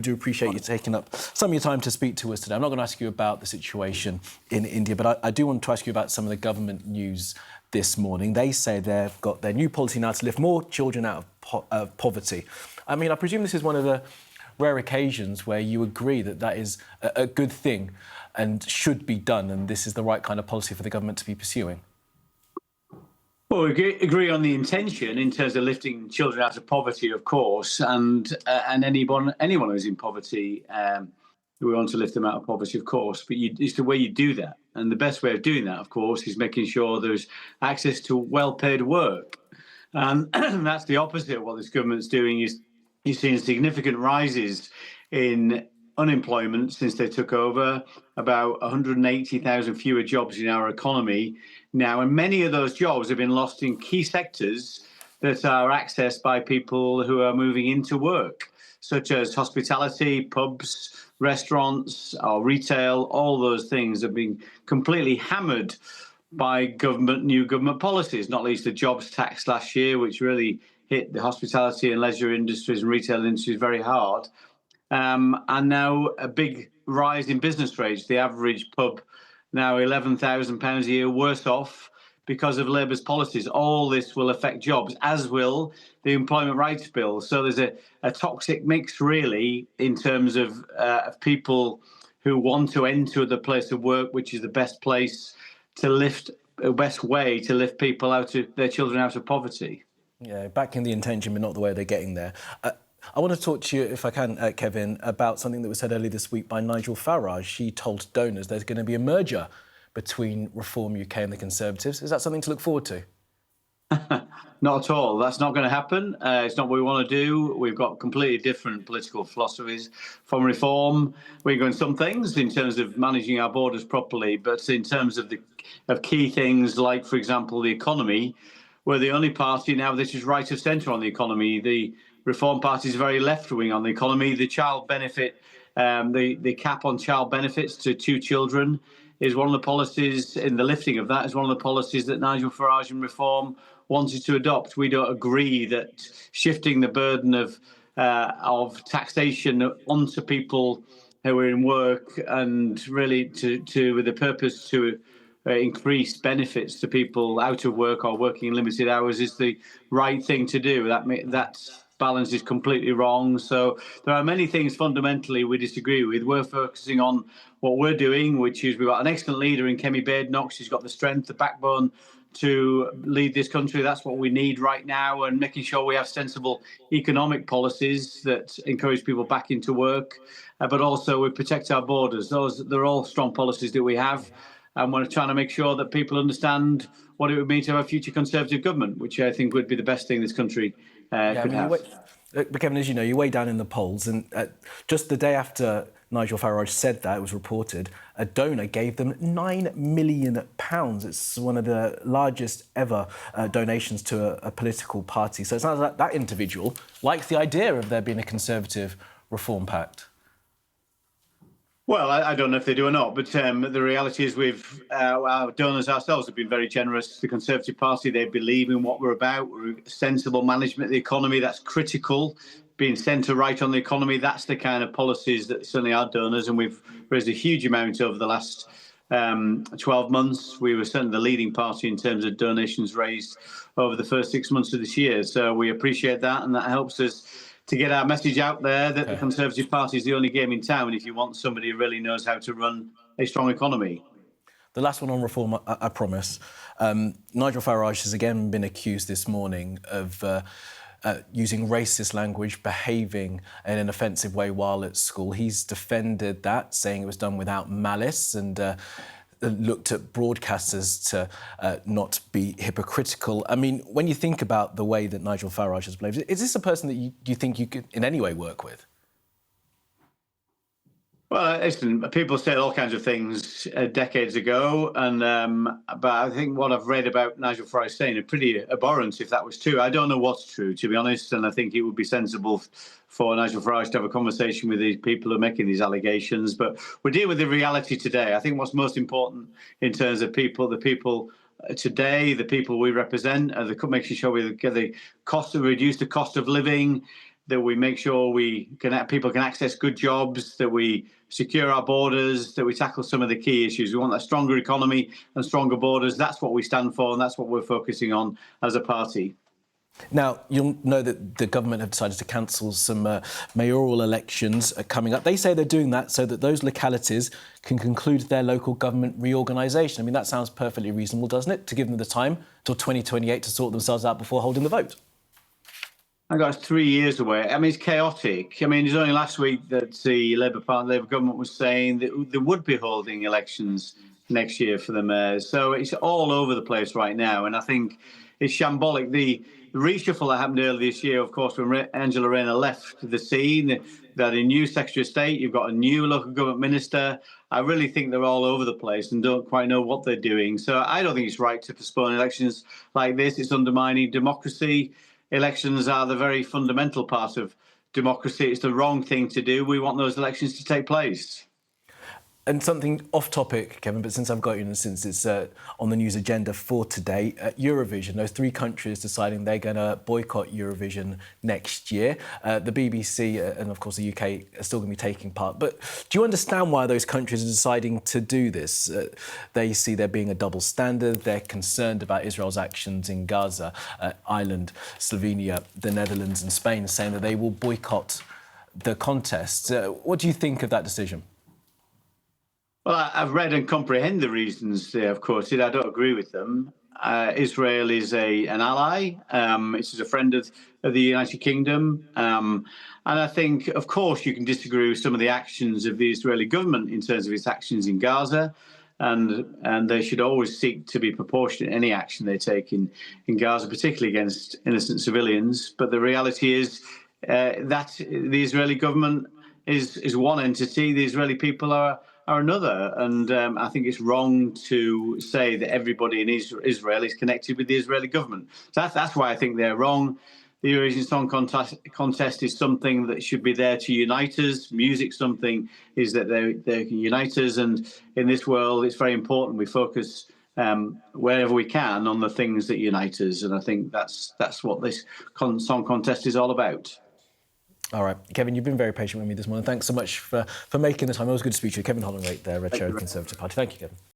I do appreciate you taking up some of your time to speak to us today. I'm not going to ask you about the situation in India, but I do want to ask you about some of the government news this morning. They say they've got their new policy now to lift more children out of poverty. I mean, I presume this is one of the rare occasions where you agree that that is a good thing and should be done, and this is the right kind of policy for the government to be pursuing. Well, we agree on the intention in terms of lifting children out of poverty, of course, and anyone who's in poverty, we want to lift them out of poverty, of course. But it's the way you do that, and the best way of doing that, of course, is making sure there's access to well-paid work, and that's the opposite of what this government's doing. Is you're seeing significant rises in unemployment since they took over, about 180,000 fewer jobs in our economy now, and many of those jobs have been lost in key sectors that are accessed by people who are moving into work, such as hospitality, pubs, restaurants, or retail. All those things have been completely hammered by new government policies, not least the jobs tax last year, which really hit the hospitality and leisure industries and retail industries very hard. And now a big rise in business rates. The average pub now £11,000 a year worse off because of Labour's policies. All this will affect jobs, as will the Employment Rights Bill. So there's a toxic mix, really, in terms of people who want to enter the place of work, which is the best way to lift people their children out of poverty. Yeah, backing the intention, but not the way they're getting there. I want to talk to you, if I can, Kevin, about something that was said earlier this week by Nigel Farage. She told donors there's going to be a merger between Reform UK and the Conservatives. Is that something to look forward to? Not at all. That's not going to happen. It's not what we want to do. We've got completely different political philosophies from Reform. We're doing some things in terms of managing our borders properly, but in terms of key things like, for example, the economy, we're the only party now that is right of centre on the economy. The Reform Party is very left-wing on the economy. The child benefit, the cap on child benefits to 2 children is one of the policies, in the lifting of that, is one of the policies that Nigel Farage and Reform wanted to adopt. We don't agree that shifting the burden of taxation onto people who are in work and really with the purpose to increase benefits to people out of work or working in limited hours is the right thing to do. That balance is completely wrong. So there are many things fundamentally we disagree with. We're focusing on what we're doing, which is we've got an excellent leader in Kemi Badenoch. She's got the strength, the backbone to lead this country. That's what we need right now, and making sure we have sensible economic policies that encourage people back into work, but also we protect our borders. They're all strong policies that we have, and we're trying to make sure that people understand what it would mean to have a future Conservative government, which I think would be the best thing this country could have. But Kevin, as you know, you're way down in the polls, and just the day after Nigel Farage said that, it was reported, a donor gave them £9 million. It's one of the largest ever donations to a political party. So it sounds like that individual likes the idea of there being a Conservative Reform Pact. Well, I don't know if they do or not, but the reality is our donors ourselves have been very generous. The Conservative Party, they believe in what we're about. We're sensible management of the economy, that's critical. Being centre-right on the economy, that's the kind of policies that certainly our donors, and we've raised a huge amount over the last 12 months. We were certainly the leading party in terms of donations raised over the first 6 months of this year. So we appreciate that, and that helps us to get our message out there that the Conservative Party is the only game in town if you want somebody who really knows how to run a strong economy. The last one on Reform, I promise. Nigel Farage has again been accused this morning of using racist language, behaving in an offensive way while at school. He's defended that, saying it was done without malice, and looked at broadcasters to not be hypocritical. I mean, when you think about the way that Nigel Farage has behaved, is this a person that you think you could in any way work with? Well, listen, people said all kinds of things decades ago, and but I think what I've read about Nigel Farage saying are pretty abhorrent if that was true. I don't know what's true, to be honest, and I think it would be sensible for Nigel Farage to have a conversation with these people who are making these allegations. But we're dealing with the reality today. I think what's most important in terms of the people today, the people we represent, making sure we get reduce the cost of living, that we make sure people can access good jobs, that we secure our borders, that we tackle some of the key issues. We want a stronger economy and stronger borders. That's what we stand for, and that's what we're focusing on as a party. Now, you'll know that the government have decided to cancel some mayoral elections coming up. They say they're doing that so that those localities can conclude their local government reorganisation. I mean, that sounds perfectly reasonable, doesn't it, to give them the time till 2028 to sort themselves out before holding the vote? I got 3 years away. I mean, it's chaotic. I mean, it was only last week that the Labour government was saying that they would be holding elections next year for the mayors. So it's all over the place right now. And I think it's shambolic. The reshuffle that happened earlier this year, of course, when Angela Rayner left the scene, that a new Secretary of State, you've got a new local government minister. I really think they're all over the place and don't quite know what they're doing. So I don't think it's right to postpone elections like this. It's undermining democracy. Elections are the very fundamental part of democracy. It's the wrong thing to do. We want those elections to take place. And something off topic, Kevin, but since I've got you and since it's on the news agenda for today, Eurovision, those 3 countries deciding they're going to boycott Eurovision next year. The BBC and, of course, the UK are still going to be taking part. But do you understand why those countries are deciding to do this? They see there being a double standard. They're concerned about Israel's actions in Gaza, Ireland, Slovenia, the Netherlands and Spain, saying that they will boycott the contest. What do you think of that decision? Well, I've read and comprehend the reasons there, of course. I don't agree with them. Israel is an ally. It's a friend of the United Kingdom. And I think, of course, you can disagree with some of the actions of the Israeli government in terms of its actions in Gaza. And they should always seek to be proportionate in any action they take in Gaza, particularly against innocent civilians. But the reality is that the Israeli government is one entity. The Israeli people are another. And I think it's wrong to say that everybody in Israel is connected with the Israeli government. So that's why I think they're wrong. The Eurovision Song Contest is something that should be there to unite us. Music, something is that they can unite us. And in this world, it's very important we focus wherever we can on the things that unite us. And I think that's what this song contest is all about. All right. Kevin, you've been very patient with me this morning. Thanks so much for making the time. It was good to speak to you. Kevin Hollinrake there, Red Show Conservative Party. Thank you, Kevin.